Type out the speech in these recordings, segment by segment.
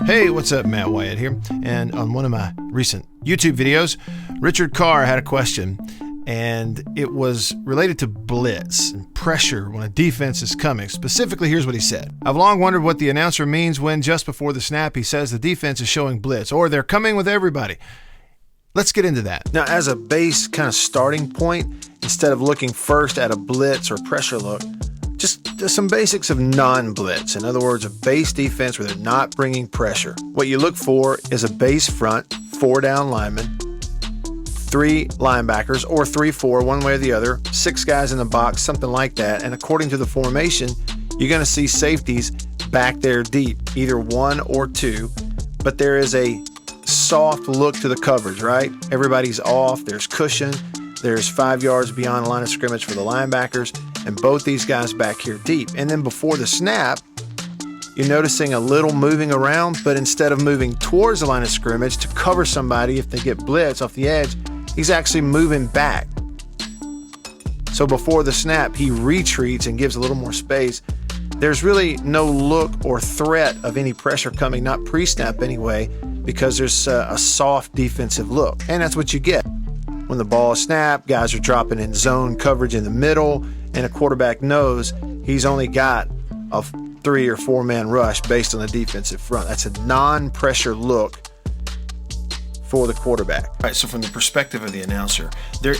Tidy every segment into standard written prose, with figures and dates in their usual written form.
Hey, what's up? Matt Wyatt here. And on one of my recent YouTube videos, Richard Carr had a question, and it was related to blitz and pressure when a defense is coming. Specifically, here's what he said. I've long wondered what the announcer means when just before the snap he says the defense is showing blitz, or they're coming with everybody. Let's get into that. Now, as a base kind of starting point, instead of looking first at a blitz or pressure look, just some basics of non-blitz. In other words, a base defense where they're not bringing pressure. What you look for is a base front, 4 down linemen, 3 linebackers, or 3-4, one way or the other, 6 guys in the box, something like that. And according to the formation, you're going to see safeties back there deep, either 1 or 2. But there is a soft look to the coverage, right? Everybody's off. There's cushion. There's 5 yards beyond the line of scrimmage for the linebackers, and both these guys back here deep. And then before the snap, you're noticing a little moving around, but instead of moving towards the line of scrimmage to cover somebody if they get blitz off the edge, he's actually moving back. So before the snap, he retreats and gives a little more space. There's really no look or threat of any pressure coming, not pre-snap anyway, because there's a soft defensive look. And that's what you get. When the ball is snapped, guys are dropping in zone coverage in the middle, and a quarterback knows he's only got a 3 or 4 man rush based on the defensive front. That's a non-pressure look for the quarterback. All right, so from the perspective of the announcer,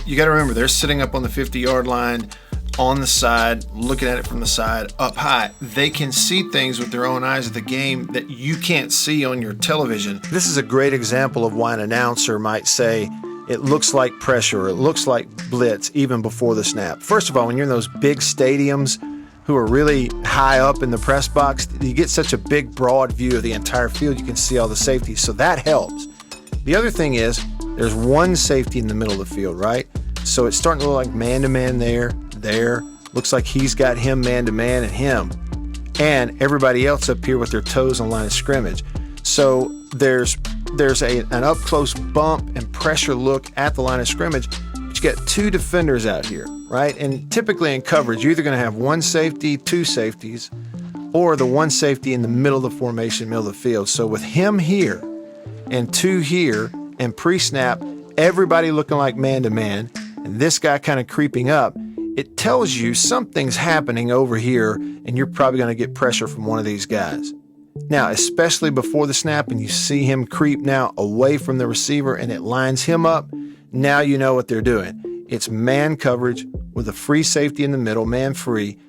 you got to remember they're sitting up on the 50-yard line, on the side, looking at it from the side, up high. They can see things with their own eyes of the game that you can't see on your television. This is a great example of why an announcer might say, it looks like pressure, or it looks like blitz even before the snap. First of all, when you're in those big stadiums who are really high up in the press box, you get such a big, broad view of the entire field. You can see all the safeties, so that helps. The other thing is there's one safety in the middle of the field, right? So it's starting to look like man-to-man there. Looks like he's got him man-to-man and him. And everybody else up here with their toes on the line of scrimmage. So there's an up-close bump and pressure look at the line of scrimmage, but you got 2 defenders out here, right? And typically in coverage, you're either going to have 1 safety, 2 safeties, or the 1 safety in the middle of the formation, middle of the field. So with him here and 2 here and pre-snap, everybody looking like man-to-man, and this guy kind of creeping up, it tells you something's happening over here, and you're probably going to get pressure from one of these guys. Now, especially before the snap and you see him creep now away from the receiver and it lines him up, now you know what they're doing. It's man coverage with a free safety in the middle, man free,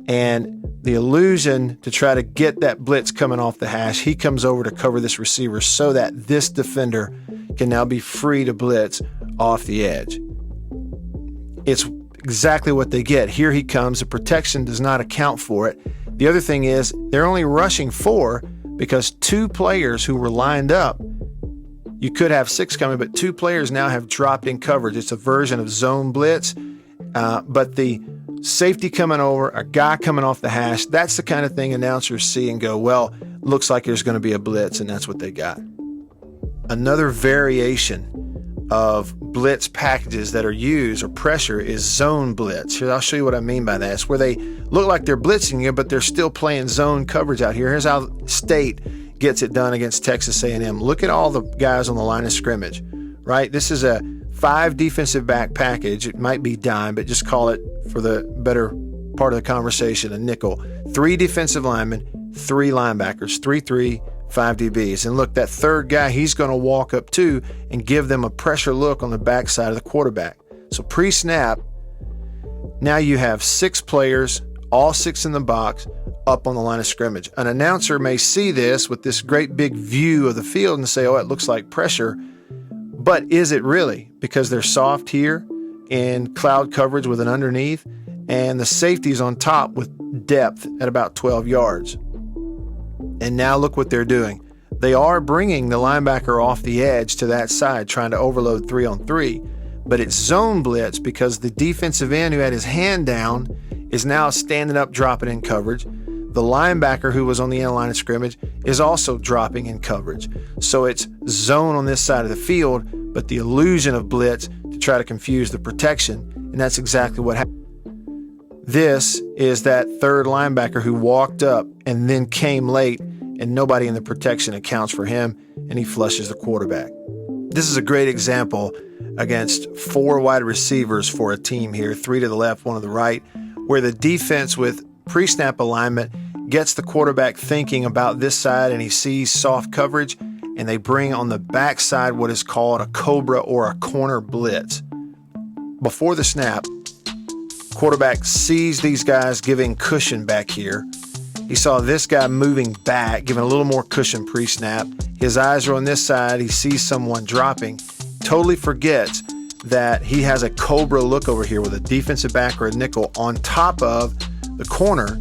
and the illusion to try to get that blitz coming off the hash, he comes over to cover this receiver so that this defender can now be free to blitz off the edge. It's exactly what they get. Here he comes. The protection does not account for it. The other thing is they're only rushing 4 because 2 players who were lined up, you could have 6 coming, but 2 players now have dropped in coverage. It's a version of zone blitz, but the safety coming over, a guy coming off the hash, that's the kind of thing announcers see and go, well, looks like there's going to be a blitz, and that's what they got. Another variation of blitz packages that are used or pressure is zone blitz. Here, I'll show you what I mean by that. It's where they look like they're blitzing you, but they're still playing zone coverage out here. Here's how State gets it done against Texas A&M. Look at all the guys on the line of scrimmage, right? This is a 5 defensive back package. It might be dime, but just call it, for the better part of the conversation, a nickel. 3 defensive linemen, 3 linebackers, 3-3, 5 DBs. And look, that third guy, he's going to walk up too and give them a pressure look on the backside of the quarterback. So pre-snap, now you have 6 players, all 6 in the box, up on the line of scrimmage. An announcer may see this with this great big view of the field and say, oh, it looks like pressure. But is it really? Because they're soft here in cloud coverage with an underneath, and the safety's on top with depth at about 12 yards. And now look what they're doing. They are bringing the linebacker off the edge to that side, trying to overload 3-on-3, but it's zone blitz because the defensive end who had his hand down is now standing up, dropping in coverage. The linebacker who was on the end line of scrimmage is also dropping in coverage. So it's zone on this side of the field, but the illusion of blitz to try to confuse the protection, and that's exactly what happened. This is that third linebacker who walked up and then came late and nobody in the protection accounts for him, and he flushes the quarterback. This is a great example against 4 wide receivers for a team here, 3 to the left, 1 to the right, where the defense with pre-snap alignment gets the quarterback thinking about this side, and he sees soft coverage, and they bring on the backside what is called a cobra or a corner blitz. Before the snap, quarterback sees these guys giving cushion back here. He saw this guy moving back, giving a little more cushion pre-snap. His eyes are on this side. He sees someone dropping. Totally forgets that he has a cobra look over here with a defensive back or a nickel on top of the corner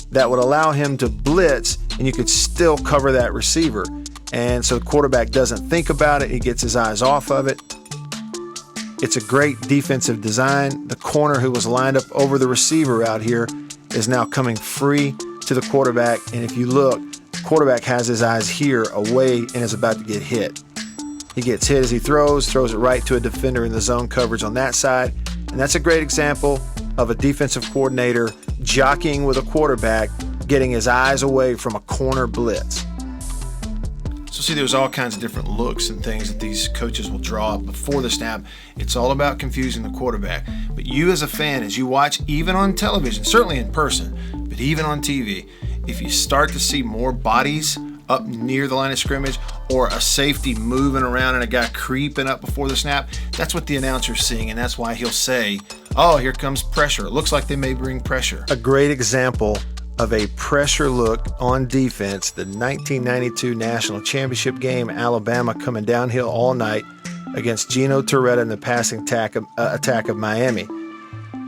that would allow him to blitz, and you could still cover that receiver. And so the quarterback doesn't think about it. He gets his eyes off of it. It's a great defensive design. The corner who was lined up over the receiver out here is now coming free to the quarterback. And if you look, the quarterback has his eyes here away and is about to get hit. He gets hit as he throws it right to a defender in the zone coverage on that side. And that's a great example of a defensive coordinator jockeying with a quarterback, getting his eyes away from a corner blitz. So see, there's all kinds of different looks and things that these coaches will draw up before the snap. It's all about confusing the quarterback. But you as a fan, as you watch, even on television, certainly in person, but even on TV, if you start to see more bodies up near the line of scrimmage or a safety moving around and a guy creeping up before the snap, that's what the announcer's seeing, and that's why he'll say, oh, here comes pressure. It looks like they may bring pressure. A great example of a pressure look on defense, the 1992 National Championship game, Alabama coming downhill all night against Gino Torretta in the passing attack of Miami.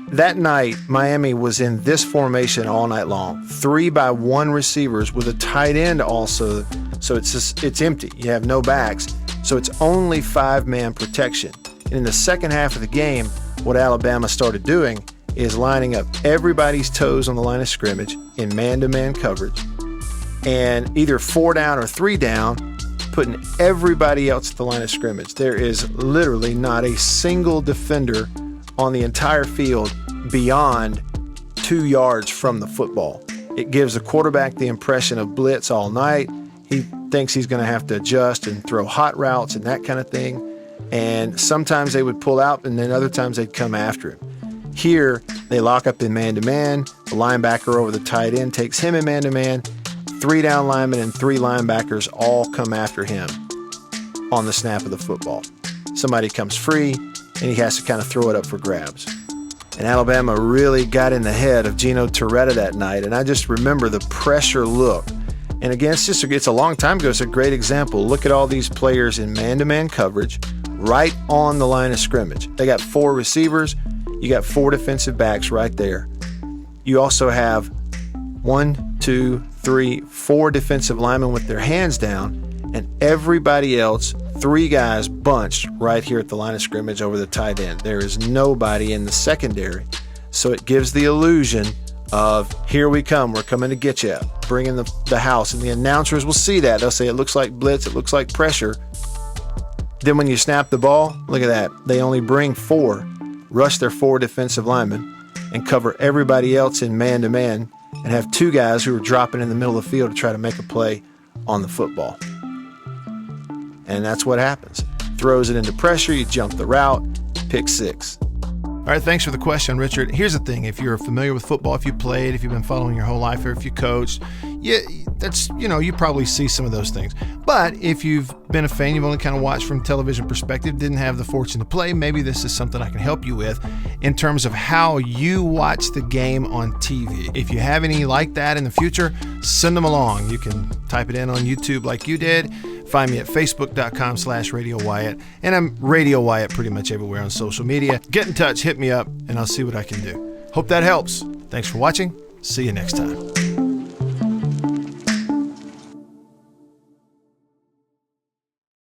That night, Miami was in this formation all night long, 3-by-1 receivers with a tight end also, so it's empty. You have no backs, so it's only 5-man protection. And in the second half of the game, what Alabama started doing is lining up everybody's toes on the line of scrimmage in man-to-man coverage, and either 4 down or 3 down, putting everybody else at the line of scrimmage. There is literally not a single defender on the entire field beyond 2 yards from the football. It gives the quarterback the impression of blitz all night. He thinks he's going to have to adjust and throw hot routes and that kind of thing. And sometimes they would pull out, and then other times they'd come after him. Here, they lock up in man-to-man. The linebacker over the tight end takes him in man-to-man. 3 down linemen and 3 linebackers all come after him on the snap of the football. Somebody comes free, and he has to kind of throw it up for grabs. And Alabama really got in the head of Gino Torretta that night, and I just remember the pressure look. And again, it's a long time ago. It's a great example. Look at all these players in man-to-man coverage right on the line of scrimmage. They got 4 receivers. You got 4 defensive backs right there. You also have 1, 2, 3, 4 defensive linemen with their hands down, and everybody else, 3 guys bunched right here at the line of scrimmage over the tight end. There is nobody in the secondary. So it gives the illusion of, here we come, we're coming to get you, bringing the house. And the announcers will see that. They'll say, it looks like blitz, it looks like pressure. Then when you snap the ball, look at that. They only bring 4, rush their 4 defensive linemen, and cover everybody else in man-to-man, and have 2 guys who are dropping in the middle of the field to try to make a play on the football. And that's what happens. Throws it into pressure, you jump the route, pick 6. All right, thanks for the question, Richard. Here's the thing. If you're familiar with football, if you played, if you've been following your whole life, or if you coached, you probably see some of those things. But if you've been a fan, you've only kind of watched from a television perspective, didn't have the fortune to play, maybe this is something I can help you with in terms of how you watch the game on TV. If you have any like that in the future, send them along. You can type it in on YouTube like you did. Find me at facebook.com/Radio Wyatt, and I'm Radio Wyatt pretty much everywhere on social media. Get in touch, hit me up, and I'll see what I can do. Hope that helps. Thanks for watching. See you next time.